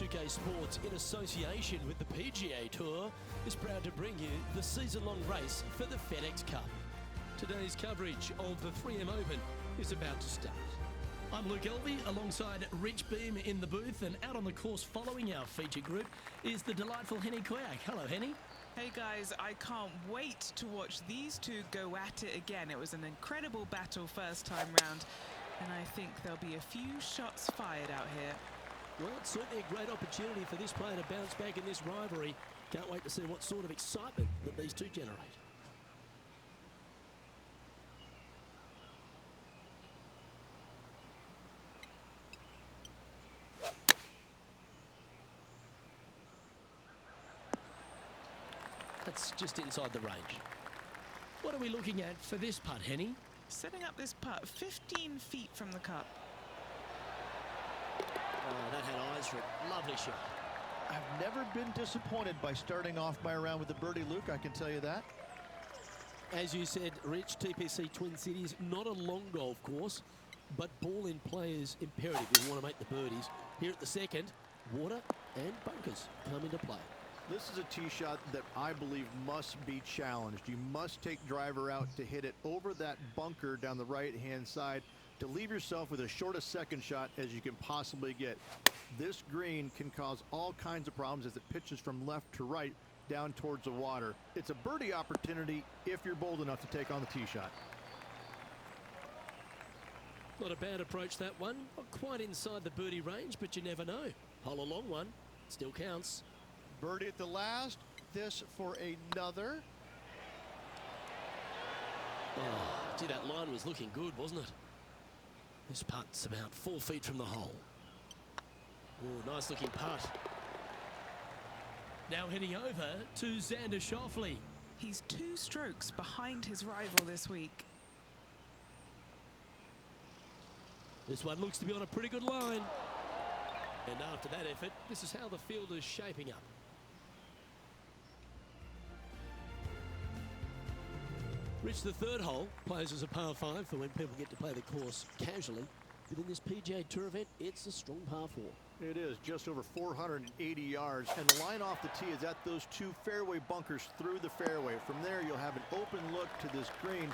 2K Sports, in association with the PGA Tour, is proud to bring you the season-long race for the FedEx Cup. Today's coverage of the 3M Open is about to start. I'm Luke Elvey alongside Rich Beam in the booth, and out on the course following our feature group is the delightful Henny Koyak. Hello, Henny. Hey guys, I can't wait to watch these two go at it again. It was an incredible battle first time round, and I think there'll be a few shots fired out here. Well, it's certainly a great opportunity for this player to bounce back in this rivalry. Can't wait to see what sort of excitement that these two generate. That's just inside the range. What are we looking at for this putt, Henny? Setting up this putt 15 feet from the cup. Oh, that had eyes for it. Lovely shot. I've never been disappointed by starting off my round with the birdie, Luke, I can tell you that. As you said, Rich, TPC Twin Cities, not a long golf course, but ball in play is imperative if you want to make the birdies. Here at the second, water and bunkers come into play. This is a tee shot that I believe must be challenged. You must take driver out to hit it over that bunker down the right-hand side to leave yourself with as short a second shot as you can possibly get. This green can cause all kinds of problems as it pitches from left to right down towards the water. It's a birdie opportunity if you're bold enough to take on the tee shot. Not a bad approach, that one. Not quite inside the birdie range, but you never know. Hole a long one. Still counts. Birdie at the last. This for another. Oh, gee, that line was looking good, wasn't it? This putt's about 4 feet from the hole. Oh, nice looking putt. Now heading over to Xander Schauffele. He's 2 strokes behind his rival this week. This one looks to be on a pretty good line. And after that effort, this is how the field is shaping up. Rich, the third hole plays as a par 5 for when people get to play the course casually. But in this PGA Tour event, it's a strong par 4. It is just over 480 yards, and the line off the tee is at those 2 fairway bunkers through the fairway. From there, you'll have an open look to this green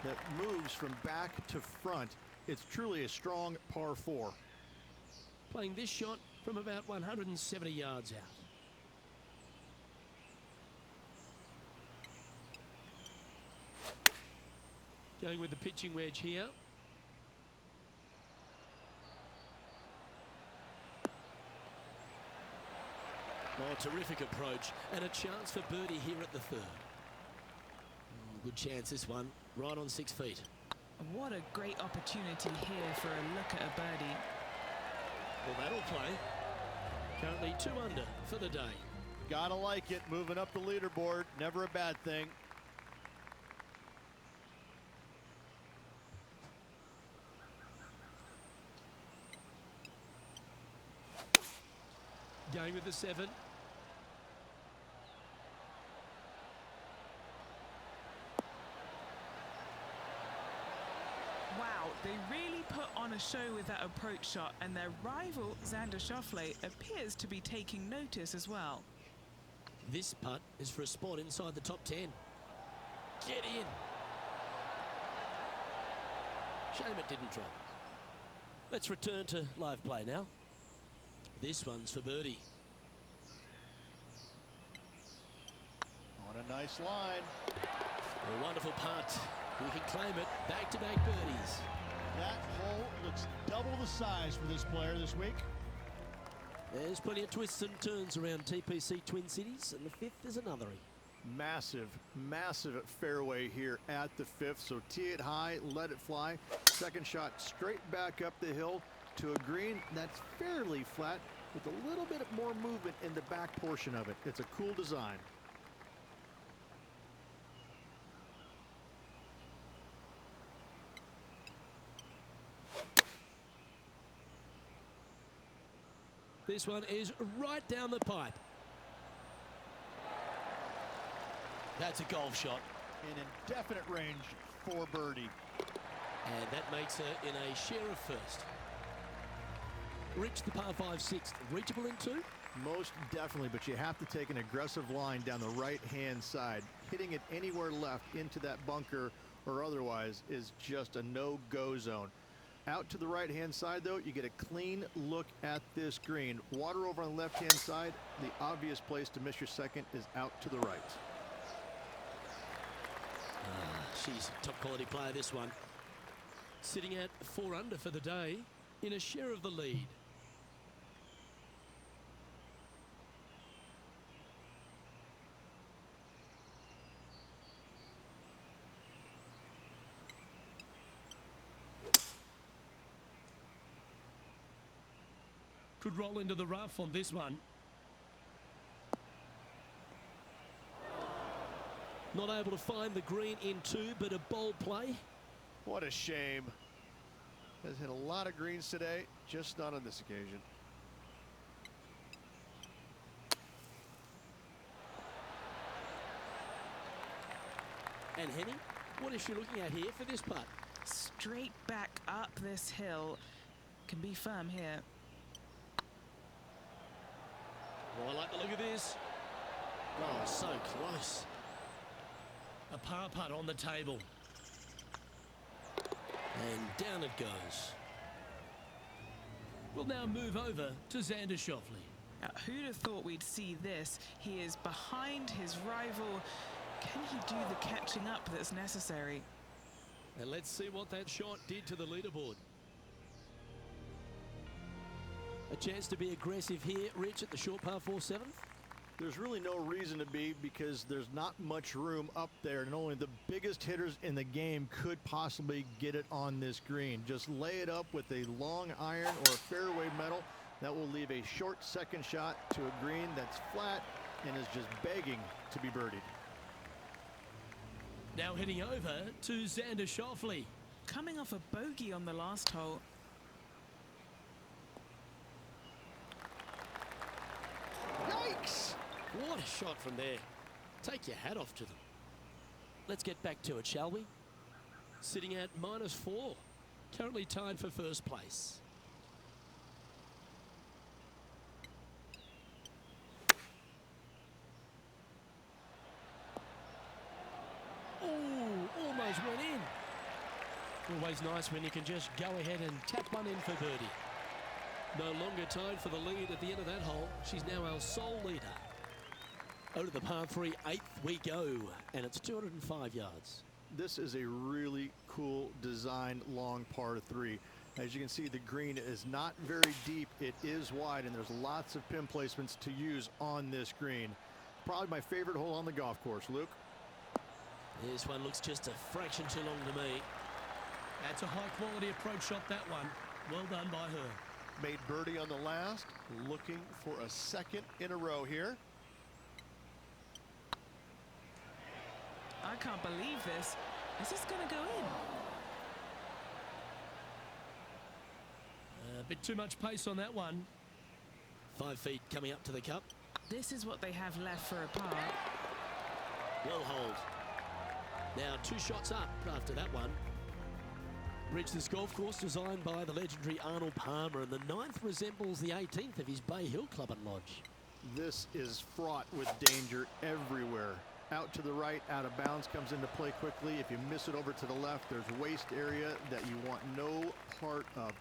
that moves from back to front. It's truly a strong par 4. Playing this shot from about 170 yards out. Going with the pitching wedge here. Oh, terrific approach, and a chance for birdie here at the third. Good chance, this one, right on 6 feet. What a great opportunity here for a look at a birdie. Well, that'll play. Currently 2 under for the day. Gotta like it, moving up the leaderboard, never a bad thing. Going with the 7. Wow, they really put on a show with that approach shot, and their rival, Xander Schauffele, appears to be taking notice as well. This putt is for a spot inside the top 10. Get in. Shame it didn't drop. Let's return to live play now. This one's for birdie. On a nice line. A wonderful putt. You can claim it. Back-to-back birdies. That hole looks double the size for this player this week. There's plenty of twists and turns around TPC Twin Cities, and the 5th is another. Massive, massive fairway here at the 5th. So tee it high, let it fly. Second shot straight back up the hill to a green that's fairly flat with a little bit more movement in the back portion of it. It's a cool design. This one is right down the pipe. That's a golf shot. In indefinite range for birdie. And that makes her in a share of first. Rich, the par 5 6th, reachable in 2? Most definitely, but you have to take an aggressive line down the right-hand side. Hitting it anywhere left into that bunker or otherwise is just a no-go zone. Out to the right-hand side, though, you get a clean look at this green. Water over on the left-hand side. The obvious place to miss your second is out to the right. She's a top-quality player, this one. Sitting at 4 under for the day in a share of the lead. Could roll into the rough on this one. Not able to find the green in 2, but a bold play. What a shame. Has hit a lot of greens today, just not on this occasion. And Henny, what is she looking at here for this putt? Straight back up this hill. Can be firm here. Oh, I like the look of this. Oh, so close. A par putt on the table. And down it goes. We'll now move over to Xander Schauffele. Now, who'd have thought we'd see this? He is behind his rival. Can he do the catching up that's necessary? And let's see what that shot did to the leaderboard. A chance to be aggressive here, Rich, at the short par 4-7. There's really no reason to be, because there's not much room up there, and only the biggest hitters in the game could possibly get it on this green. Just lay it up with a long iron or a fairway metal. That will leave a short second shot to a green that's flat and is just begging to be birdied. Now heading over to Xander Schauffele. Coming off a bogey on the last hole. Yikes! What a shot from there. Take your hat off to them. Let's get back to it, shall we? Sitting at -4. Currently tied for first place. Oh, almost went in. Always nice when you can just go ahead and tap one in for birdie. No longer tied for the lead at the end of that hole. She's now our sole leader. Out of the par 3, 8th we go, and it's 205 yards. This is a really cool design long par 3. As you can see, the green is not very deep. It is wide, and there's lots of pin placements to use on this green. Probably my favorite hole on the golf course. Luke? This one looks just a fraction too long to me. That's a high-quality approach shot, that one. Well done by her. Made birdie on the last, looking for a second in a row here. I can't believe this. Is this going to go in? A bit too much pace on that one. 5 feet coming up to the cup. This is what they have left for a par. Well holed. Now 2 shots up after that one. Reached this golf course designed by the legendary Arnold Palmer, and the 9th resembles the 18th of his Bay Hill Club and Lodge. This is fraught with danger everywhere. Out to the right, out of bounds comes into play quickly. If you miss it over to the left, there's waste area that you want no part of.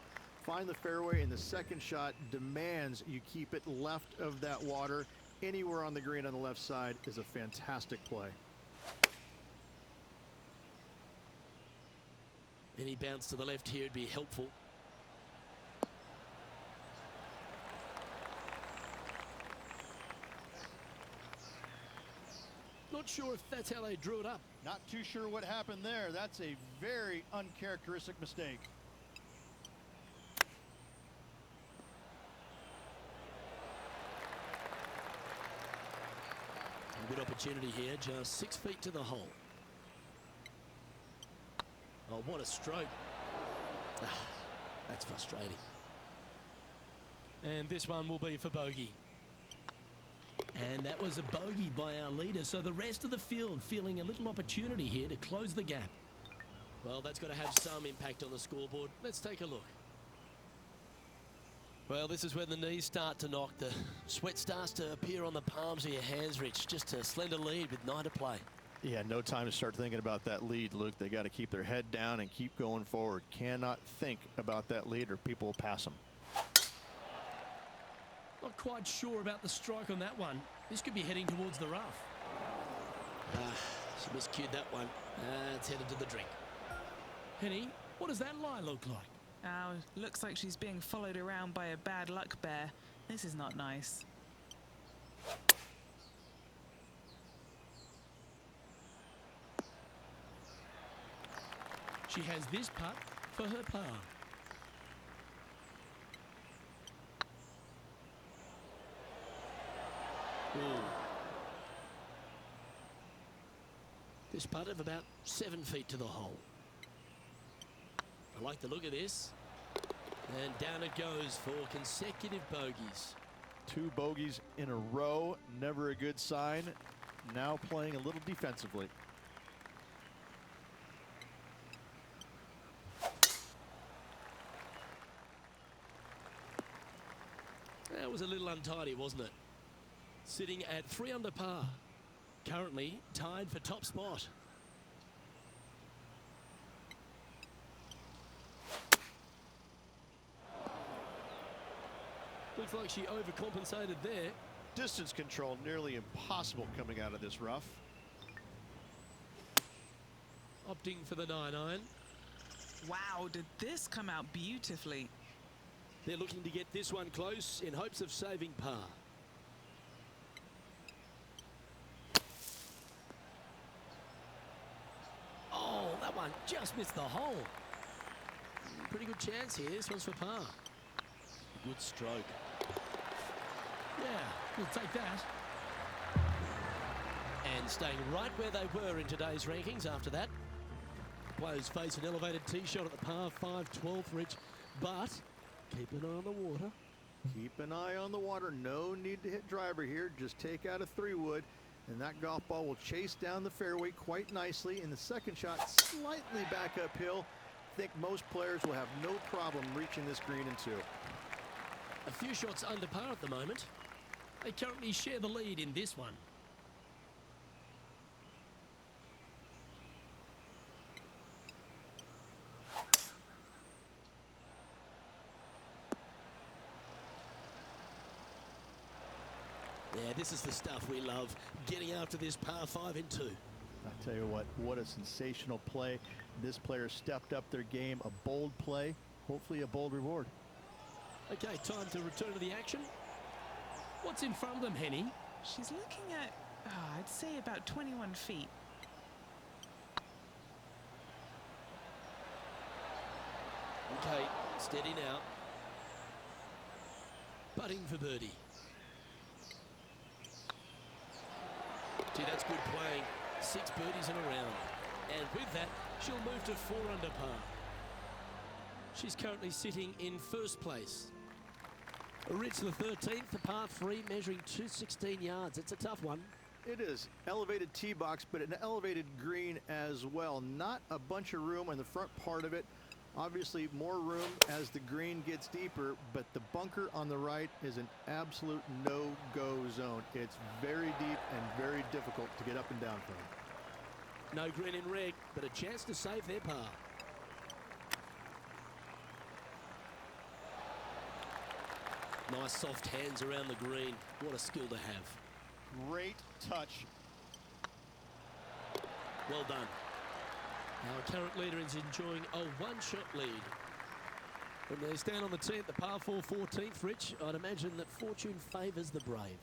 Find the fairway, and the second shot demands you keep it left of that water. Anywhere on the green on the left side is a fantastic play. Any bounce to the left here would be helpful. Not sure if that's how they drew it up. Not too sure what happened there. That's a very uncharacteristic mistake. A good opportunity here, just 6 feet to the hole. Oh, what a stroke. That's frustrating. And this one will be for bogey. And that was a bogey by our leader, so the rest of the field feeling a little opportunity here to close the gap. Well, that's got to have some impact on the scoreboard. Let's take a look. Well, this is when the knees start to knock. The sweat starts to appear on the palms of your hands, Rich. Just a slender lead with 9 to play. Yeah, no time to start thinking about that lead, Luke. They got to keep their head down and keep going forward. Cannot think about that lead or people will pass them. Not quite sure about the strike on that one. This could be heading towards the rough. She miscued that one. It's headed to the drink. Henny, what does that lie look like? Oh, looks like she's being followed around by a bad luck bear. This is not nice. She has this putt for her par. Ooh. This putt of about 7 feet to the hole. I like the look of this. And down it goes for consecutive bogeys. 2 bogeys in a row, never a good sign. Now playing a little defensively. That was a little untidy, wasn't it? Sitting at 3 under par. Currently tied for top spot. Looks like she overcompensated there. Distance control nearly impossible coming out of this rough. Opting for the 9-iron. Wow, did this come out beautifully? They're looking to get this one close in hopes of saving par. Oh, that one just missed the hole. Pretty good chance here. This one's for par. Good stroke. Yeah, we'll take that. And staying right where they were in today's rankings after that. Players face an elevated tee shot at the par 5 12th, Rich, but keep an eye on the water. Keep an eye on the water. No need to hit driver here. Just take out a 3-wood, and that golf ball will chase down the fairway quite nicely. In the second shot, slightly back uphill. I think most players will have no problem reaching this green in 2. A few shots under par at the moment. They currently share the lead in this one. Yeah, this is the stuff we love, getting after this par 5 in 2. I tell you what a sensational play. This player stepped up their game. A bold play, hopefully a bold reward. Okay, time to return to the action. What's in front of them, Henny? She's looking at, I'd say about 21 feet. Okay, steady now. Putting for birdie. Gee, that's good playing. 6 birdies in a round. And with that, she'll move to 4 under par. She's currently sitting in first place. Rich, the 13th, the par 3, measuring 216 yards. It's a tough one. It is. Elevated tee box, but an elevated green as well. Not a bunch of room on the front part of it. Obviously, more room as the green gets deeper, but the bunker on the right is an absolute no-go zone. It's very deep and very difficult to get up and down from. No green in red, but a chance to save their par. Nice soft hands around the green. What a skill to have. Great touch. Well done. Our current leader is enjoying a 1-shot lead. When they stand on the tee at the par 4 14th, Rich, I'd imagine that fortune favours the brave.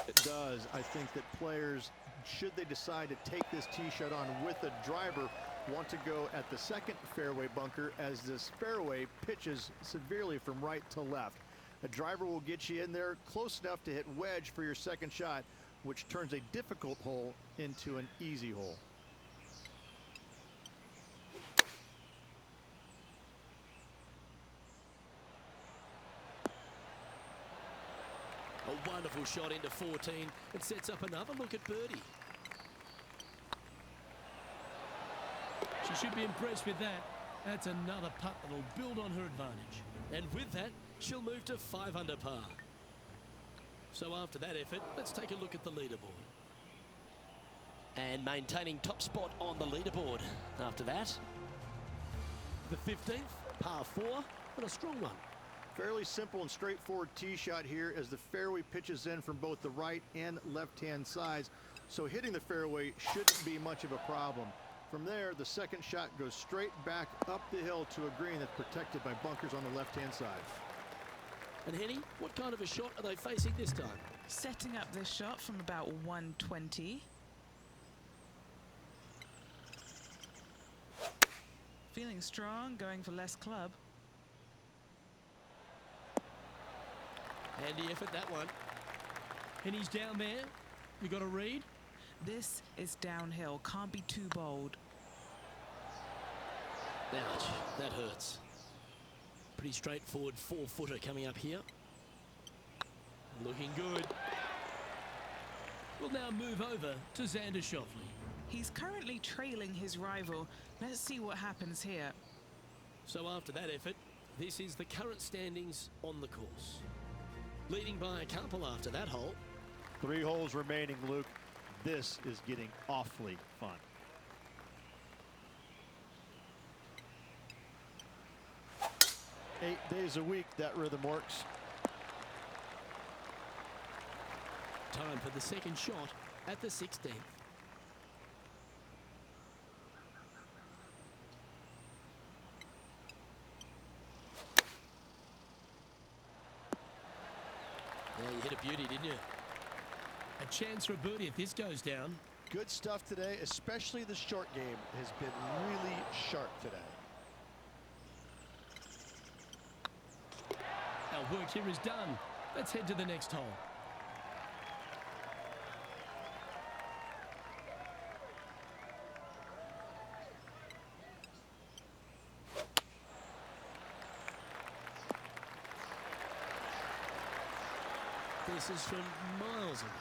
It does. I think that players, should they decide to take this tee shot on with a driver, want to go at the second fairway bunker as this fairway pitches severely from right to left. A driver will get you in there close enough to hit wedge for your second shot, which turns a difficult hole into an easy hole. A wonderful shot into 14. It sets up another look at birdie. She should be impressed with that. That's another putt that'll build on her advantage. And with that, she'll move to 5 under par. So after that effort, let's take a look at the leaderboard. And maintaining top spot on the leaderboard. After that, the 15th, par 4, and a strong one. Fairly simple and straightforward tee shot here as the fairway pitches in from both the right and left-hand sides. So hitting the fairway shouldn't be much of a problem. From there, the second shot goes straight back up the hill to a green that's protected by bunkers on the left-hand side. And Henny, what kind of a shot are they facing this time? Setting up this shot from about 120. Feeling strong, going for less club. Handy effort, that one. Henny's down there. You got a read? This is downhill. Can't be too bold. Ouch, that hurts. Pretty straightforward 4-footer coming up here. Looking good. We'll now move over to Xander Schauffele. He's currently trailing his rival. Let's see what happens here. So after that effort, this is the current standings on the course. Leading by a couple after that hole. 3 holes remaining, Luke. This is getting awfully fun. Eight days a week, that rhythm works. Time for the second shot at the 16th. Yeah, you hit a beauty, didn't you? A chance for a birdie if this goes down. Good stuff today, especially the short game has been really sharp today. Our work here is done. Let's head to the next hole. This is from miles away.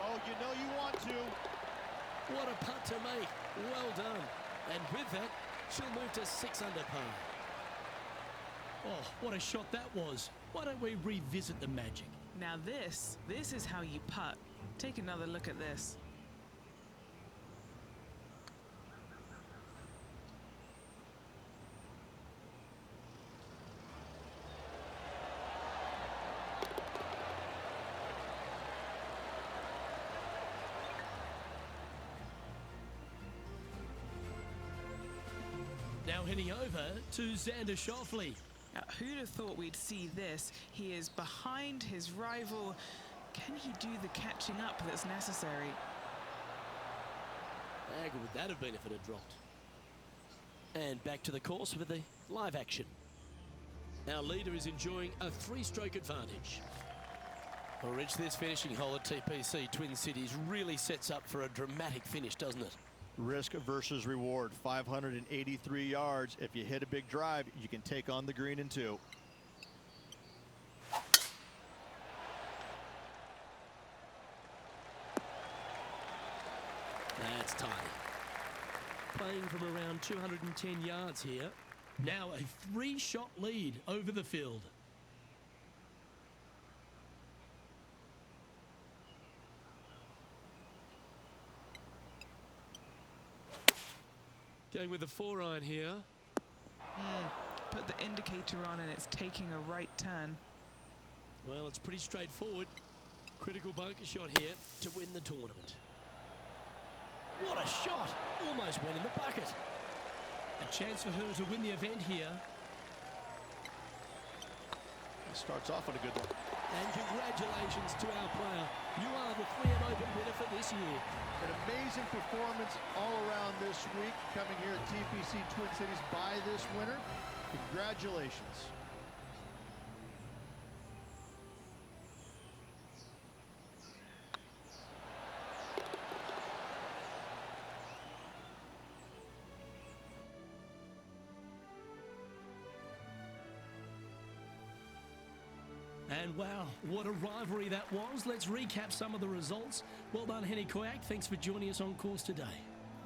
Oh, you know you want to. What a putt to make. Well done. And with that, she'll move to 6 under par. Oh, what a shot that was. Why don't we revisit the magic? Now this is how you putt. Take another look at this. Now heading over to Xander Schauffele. Now, who'd have thought we'd see this? He is behind his rival. Can he do the catching up that's necessary? How good would that have been if it had dropped? And back to the course with the live action. Our leader is enjoying a 3-stroke advantage. Well, Rich, this finishing hole at TPC Twin Cities really sets up for a dramatic finish, doesn't it? Risk versus reward. 583 yards. If you hit a big drive, you can take on the green in 2. That's tight. Playing from around 210 yards here. Now a 3-shot lead over the field. Going with the 4-iron here. Put the indicator on and it's taking a right turn. Well, it's pretty straightforward. Critical bunker shot here to win the tournament. What a shot! Almost went in the bucket. A chance for her to win the event here. Starts off on a good one. And congratulations to our player. You are the 3M Open winner for this year. An amazing performance all around this week, coming here at TPC Twin Cities by this winner. Congratulations. And wow, what a rivalry that was. Let's recap some of the results. Well done, Henny Koyak. Thanks for joining us on course today.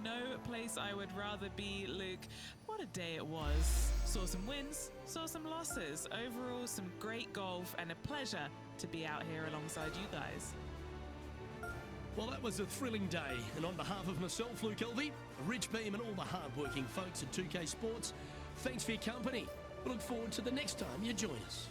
No place I would rather be, Luke. What a day it was. Saw some wins, saw some losses. Overall, some great golf and a pleasure to be out here alongside you guys. Well, that was a thrilling day. And on behalf of myself, Luke Elvey, Rich Beam and all the hard-working folks at 2K Sports, thanks for your company. We look forward to the next time you join us.